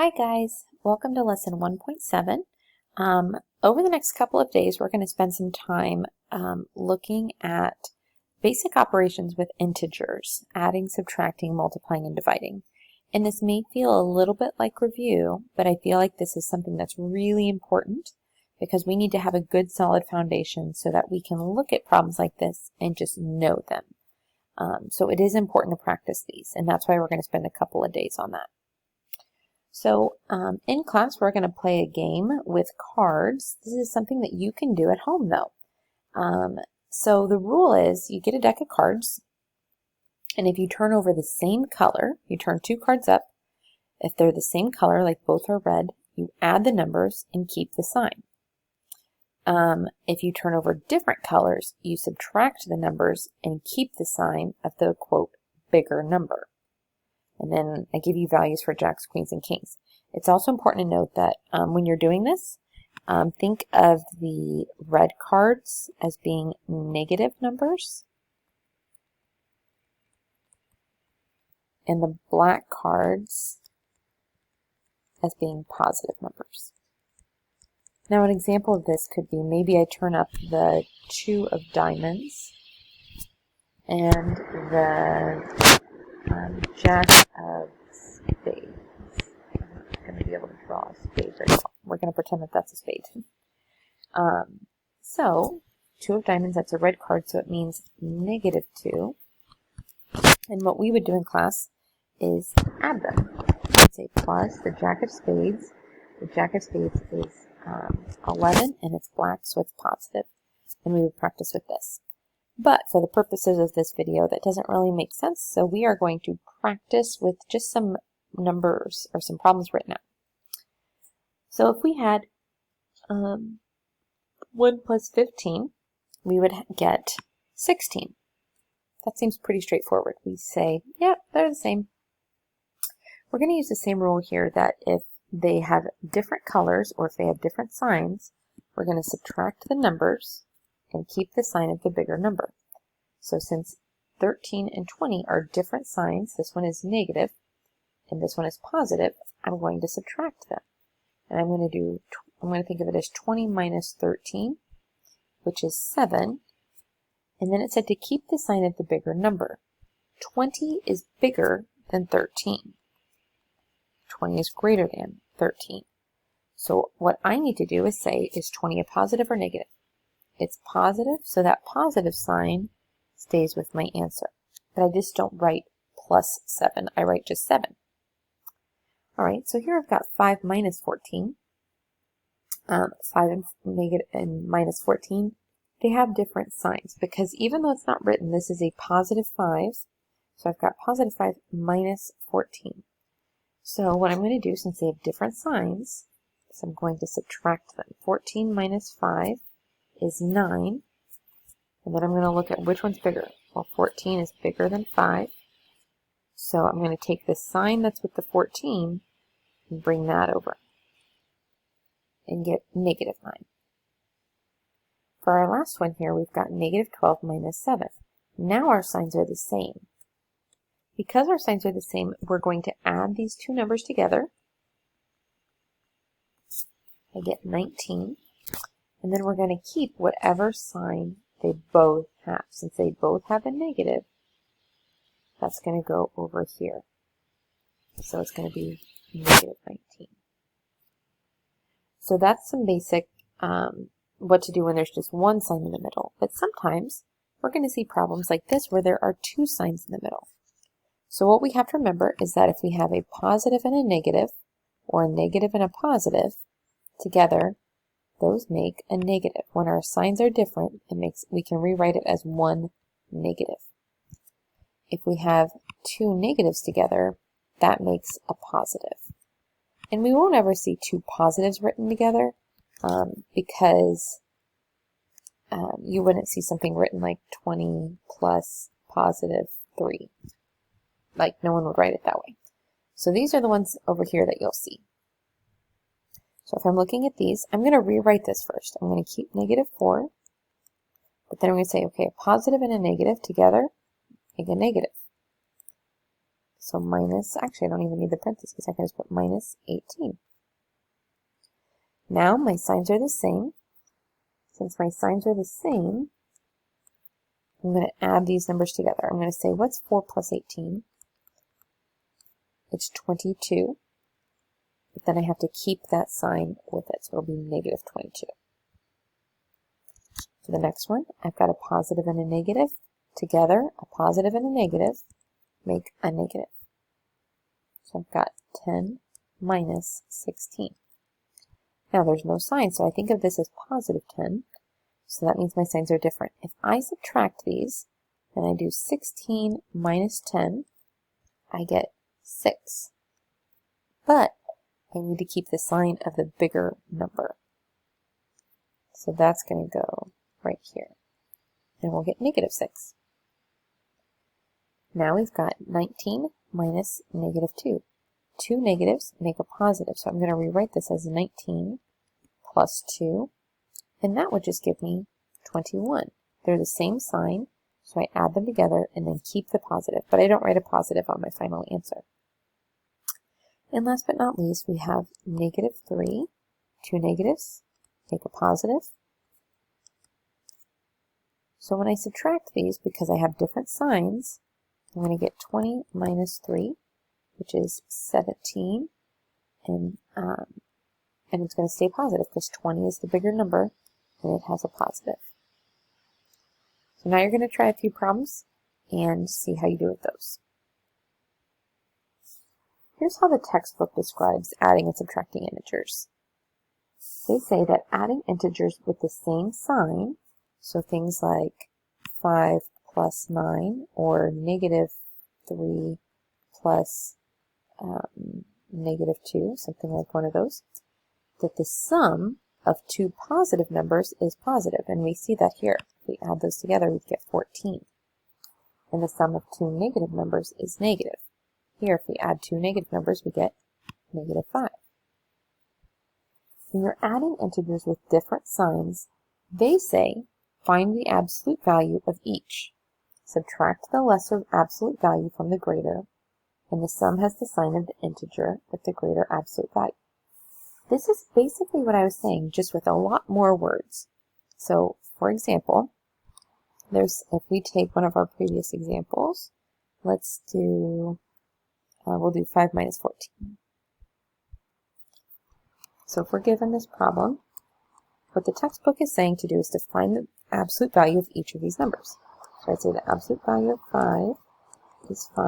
Hi guys, welcome to lesson 1.7. Over the next couple of days we're going to spend some time looking at basic operations with integers, adding, subtracting, multiplying, and dividing. And this may feel a little bit like review, but I feel like this is something that's really important because we need to have a good solid foundation so that we can look at problems like this and just know them. So it is important to practice these, and that's why we're going to spend a couple of days on that. So in class, we're going to play a game with cards. This is something that you can do at home, though. So the rule is you get a deck of cards, and if you turn over the same color, you turn two cards up. If they're the same color, like both are red, you add the numbers and keep the sign. If you turn over different colors, you subtract the numbers and keep the sign of the, quote, bigger number. And then I give you values for jacks, queens, and kings. It's also important to note that when you're doing this, think of the red cards as being negative numbers and the black cards as being positive numbers. Now an example of this could be maybe I turn up the 2 of diamonds and the jack of spades. I'm not going to be able to draw a spade very well. We're going to pretend that that's a spade. So 2 of diamonds, that's a red card, so it means -2. And what we would do in class is add them. We'd say plus the jack of spades. The jack of spades is 11, and it's black, so it's positive. And we would practice with this. But for the purposes of this video, that doesn't really make sense, so we are going to practice with just some numbers or some problems written out. So if we had 1 plus 15, we would get 16. That seems pretty straightforward. We say, yeah, they're the same. We're going to use the same rule here that if they have different colors or if they have different signs, we're going to subtract the numbers and keep the sign of the bigger number. So since 13 and 20 are different signs, this one is negative and this one is positive, I'm going to subtract them. And I'm going to think of it as 20 minus 13, which is 7. And then it said to keep the sign of the bigger number. 20 is bigger than 13. 20 is greater than 13. So what I need to do is say, is 20 a positive or negative? It's positive, so that positive sign stays with my answer. But I just don't write plus 7, I write just 7. Alright, so here I've got 5 minus 14. 5 and minus 14, they have different signs, because even though it's not written, this is a positive 5, so I've got positive 5 minus 14. So what I'm going to do, since they have different signs, is I'm going to subtract them. 14 minus 5 is 9, and then I'm going to look at which one's bigger. Well, 14 is bigger than 5, so I'm going to take the sign that's with the 14 and bring that over and get negative 9. For our last one here, we've got negative 12 minus 7. Now our signs are the same. Because our signs are the same, we're going to add these two numbers together. I get 19. And then we're going to keep whatever sign they both have. Since they both have a negative, that's going to go over here. So it's going to be negative 19. So that's some basic what to do when there's just one sign in the middle. But sometimes we're going to see problems like this where there are two signs in the middle. So what we have to remember is that if we have a positive and a negative, or a negative and a positive, together, those make a negative. When our signs are different, we can rewrite it as one negative. If we have two negatives together, that makes a positive. And we won't ever see two positives written together because you wouldn't see something written like 20 plus positive 3. Like, no one would write it that way. So these are the ones over here that you'll see. So if I'm looking at these, I'm going to rewrite this first. I'm going to keep negative 4, but then I'm going to say, okay, a positive and a negative together make a negative. So minus, actually I don't even need the parentheses because I can just put minus 18. Now my signs are the same. Since my signs are the same, I'm going to add these numbers together. I'm going to say, what's 4 plus 18? It's 22. But then I have to keep that sign with it, so it'll be negative 22. For the next one, I've got a positive and a negative. Together, a positive and a negative make a negative. So I've got 10 minus 16. Now there's no sign, so I think of this as positive 10. So that means my signs are different. If I subtract these, and I do 16 minus 10, I get 6. But I need to keep the sign of the bigger number. So that's going to go right here. And we'll get negative 6. Now we've got 19 minus negative 2. Two negatives make a positive, so I'm going to rewrite this as 19 plus 2, and that would just give me 21. They're the same sign, so I add them together and then keep the positive, but I don't write a positive on my final answer. And last but not least, we have negative 3. Two negatives make a positive. So when I subtract these, because I have different signs, I'm going to get 20 minus 3, which is 17, and it's going to stay positive because 20 is the bigger number, and it has a positive. So now you're going to try a few problems and see how you do with those. Here's how the textbook describes adding and subtracting integers. They say that adding integers with the same sign, so things like 5 plus 9 or negative 3 plus negative 2, something like one of those, that the sum of two positive numbers is positive, and we see that here. If we add those together, we get 14. And the sum of two negative numbers is negative. Here, if we add two negative numbers, we get negative 5. When you're adding integers with different signs, they say find the absolute value of each. Subtract the lesser absolute value from the greater, and the sum has the sign of the integer with the greater absolute value. This is basically what I was saying, just with a lot more words. So, for example, if we take one of our previous examples, let's do, we'll do 5 minus 14. So if we're given this problem, what the textbook is saying to do is to find the absolute value of each of these numbers. So I'd say the absolute value of 5 is 5,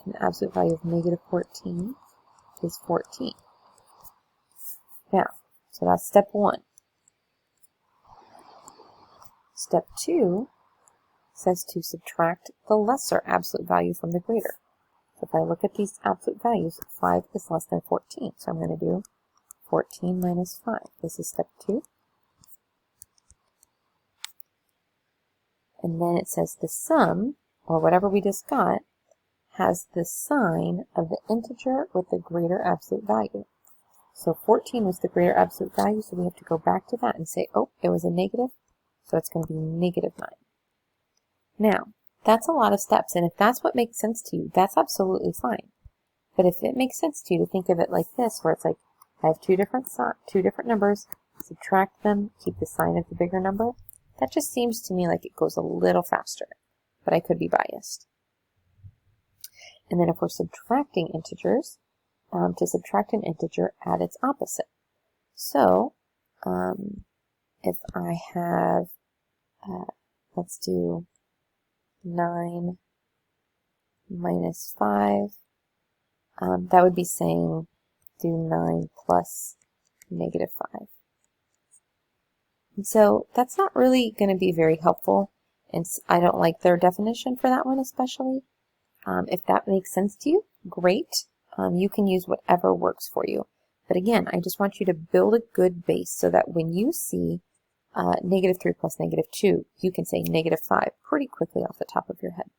and the absolute value of negative 14 is 14. Now, so that's step 1. Step 2 says to subtract the lesser absolute value from the greater. So if I look at these absolute values, 5 is less than 14. So I'm going to do 14 minus 5. This is step 2. And then it says the sum, or whatever we just got, has the sign of the integer with the greater absolute value. So 14 was the greater absolute value, so we have to go back to that and say, oh, it was a negative, so it's going to be negative 9. Now, that's a lot of steps, and if that's what makes sense to you, that's absolutely fine. But if it makes sense to you to think of it like this, where it's like, I have two different numbers, subtract them, keep the sign of the bigger number, that just seems to me like it goes a little faster, but I could be biased. And then if we're subtracting integers, to subtract an integer, add its opposite. So, if I have, let's do 9 minus 5, that would be saying do 9 plus negative 5. And so that's not really going to be very helpful, and I don't like their definition for that one especially. If that makes sense to you, great. You can use whatever works for you. But again, I just want you to build a good base so that when you see negative 3 plus negative 2, you can say negative 5 pretty quickly off the top of your head.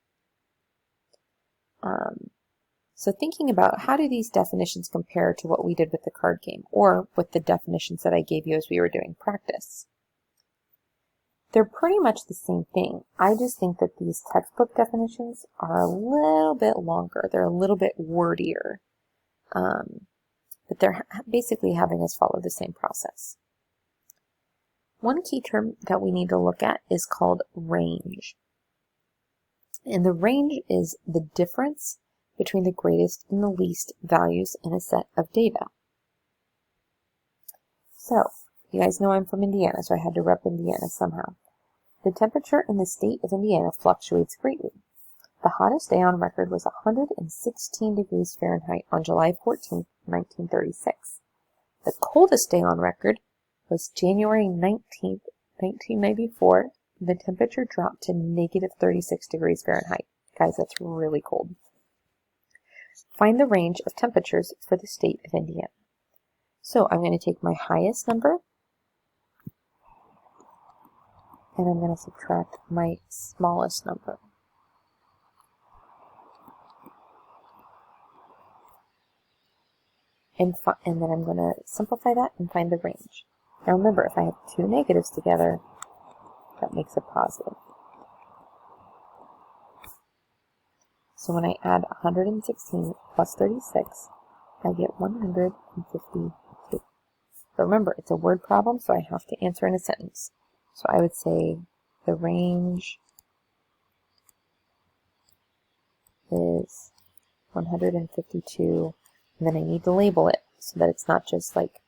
So thinking about how do these definitions compare to what we did with the card game, or with the definitions that I gave you as we were doing practice. They're pretty much the same thing. I just think that these textbook definitions are a little bit longer. They're a little bit wordier. But they're basically having us follow the same process. One key term that we need to look at is called range. And the range is the difference between the greatest and the least values in a set of data. So, you guys know I'm from Indiana, so I had to rep Indiana somehow. The temperature in the state of Indiana fluctuates greatly. The hottest day on record was 116 degrees Fahrenheit on July 14, 1936. The coldest day on record was January 19, 1994. The temperature dropped to negative 36 degrees Fahrenheit. Guys, that's really cold. Find the range of temperatures for the state of Indiana. So I'm going to take my highest number, and I'm going to subtract my smallest number. And then I'm going to simplify that and find the range. Now remember, if I have two negatives together, that makes a positive. So when I add 116 plus 36, I get 152. But remember, it's a word problem, so I have to answer in a sentence. So I would say the range is 152, and then I need to label it so that it's not just like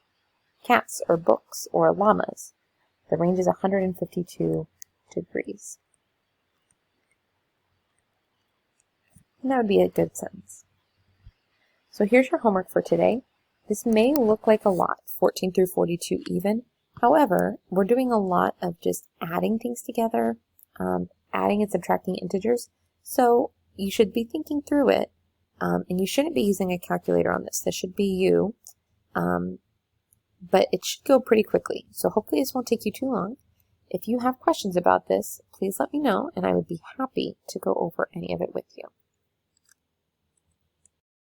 cats or books or llamas. The range is 152 degrees. And that would be a good sentence. So here's your homework for today. This may look like a lot, 14 through 42 even. However, we're doing a lot of just adding things together, adding and subtracting integers. So you should be thinking through it, and you shouldn't be using a calculator on this. This should be you, but it should go pretty quickly. So hopefully this won't take you too long. If you have questions about this, please let me know, and I would be happy to go over any of it with you.